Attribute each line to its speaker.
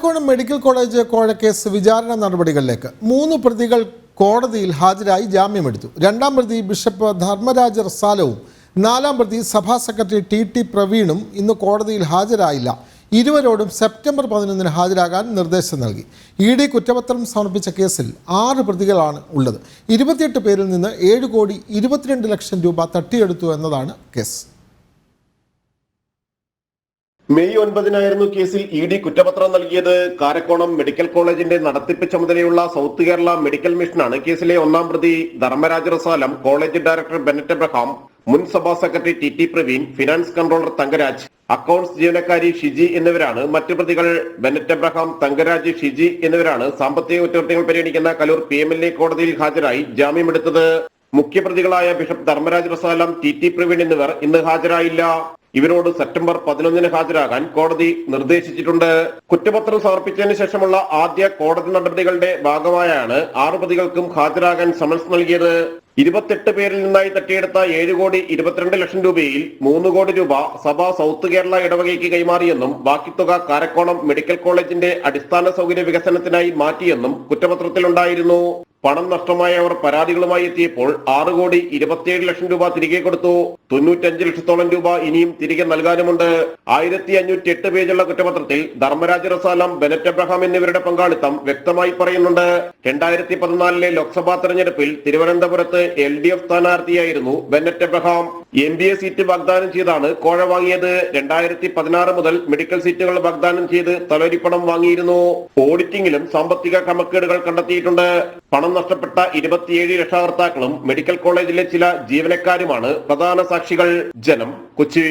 Speaker 1: Karakonam medical college കോഴക്കേസ് വിചാരണ നടപടികളിലേക്ക് 3 പ്രതികൾ കോടതിയിൽ ഹാജരായി ജാമ്യമെടുത്തു. 2ാം പ്രതി ബിഷപ്പ് ധർമ്മരാജ റസാലവും 4ാം പ്രതി സഭാ സെക്രട്ടറി ടി പ്രവീണും ഇന്ന് കോടതിയിൽ ഹാജരായില്ല. ഇരുവരോടും സെപ്റ്റംബർ 11 ഹാജരാകാൻ നിർദ്ദേശം നൽകി. ഇ.ഡി. കുറ്റപത്രം സമർപ്പിച്ച കേസിൽ 6 പ്രതികളാണ് ഉള്ളത്. 28 പേരിൽ നിന്ന് 7,22 ലക്ഷം രൂപ തട്ടിയെടുത്തു എന്നതാണ് കേസ്.
Speaker 2: മെയ് 9 കേസിൽ ഇ.ഡി. കുറ്റപത്രം നൽകിയത്. കാരക്കോണം മെഡിക്കൽ കോളേജിന്റെ നടത്തിപ്പ് ചുമതലയുള്ള സൗത്ത് കേരള മെഡിക്കൽ മിഷനാണ്. കേസിലെ 1ാം പ്രതി ധർമ്മരാജ റസാലം, കോളേജ് ഡയറക്ടർ ബെനറ്റ് എബ്രഹാം, മുൻ സഭാ secretary T Praveen, finance controller Thankaraj, accounts ജീവനക്കാരി ഷിജി എന്നിവരാണ് മറ്റു പ്രതികൾ. ബെനറ്റ് എബ്രഹാം, തങ്കരാജ്, ഷിജി എന്നിവരാണ് സാമ്പത്തിക കുറ്റകൃത്യങ്ങൾ പരിഗണിക്കുന്ന കലൂർ PMLA കോടതിയിൽ ഹാജരായി ജാമ്യമെടുത്തത്. മുഖ്യപ്രതികളായ ബിഷപ്പ് ധർമ്മരാജ റസാലം, ടി പ്രവീൺ എന്നിവർ ഇന്ന് ഹാജരായില്ല. ഇവരോട് സെപ്റ്റംബർ 11 ഹാജരാകാൻ കോടതി നിർദ്ദേശിച്ചിട്ടുണ്ട്. കുറ്റപത്രം സമർപ്പിച്ചതിന് ശേഷമുള്ള ആദ്യ കോടതി നടപടികളുടെ ഭാഗമായാണ് 6 പ്രതികൾക്കും ഹാജരാകാൻ സമൻസ് നൽകിയത്. 28 പേരിൽ നിന്നായി തട്ടിയെടുത്ത 7,22 ലക്ഷം രൂപയിൽ 3 കോടി രൂപ സഭ സൗത്ത് കേരള ഇടവകയ്ക്ക് കൈമാറിയെന്നും ബാക്കി തുക കാരക്കോണം മെഡിക്കൽ കോളേജിന്റെ അടിസ്ഥാന സൗകര്യ വികസനത്തിനായി മാറ്റിയെന്നും കുറ്റപത്രത്തിലുണ്ടായിരുന്നു. പണം നഷ്ടമായവർ പരാതികളുമായി എത്തിയപ്പോൾ 6,27 ലക്ഷം രൂപ തിരികെ കൊടുത്തു. 95 ലക്ഷത്തോളം രൂപ ഇനിയും തിരികെ നൽകാനുമുണ്ട്. 1,508 പേജുള്ള കുറ്റപത്രത്തിൽ ധർമ്മരാജ റസാലം, ബെനറ്റ് എബ്രഹാം എന്നിവരുടെ പങ്കാളിത്തം വ്യക്തമായി പറയുന്നുണ്ട്. 2014 ലോക്സഭാ തെരഞ്ഞെടുപ്പിൽ തിരുവനന്തപുരത്ത് LDF സ്ഥാനാർത്ഥിയായിരുന്നു ബെനറ്റ് എബ്രഹാം. MBA സീറ്റ് വാഗ്ദാനം ചെയ്താണ് കോഴ വാങ്ങിയത്. 2016 മുതൽ മെഡിക്കൽ സീറ്റുകൾ വാഗ്ദാനം ചെയ്ത് തലോരിപ്പണം വാങ്ങിയിരുന്നു. ഓഡിറ്റിംഗിലും സാമ്പത്തിക ക്രമക്കേടുകൾ കണ്ടെത്തിയിട്ടുണ്ട്. പണം നഷ്ടപ്പെട്ട 27 രക്ഷാകർത്താക്കളും മെഡിക്കൽ കോളേജിലെ ചില ജീവനക്കാരുമാണ് പ്രധാന സാക്ഷികൾ. ജനം, കൊച്ചി.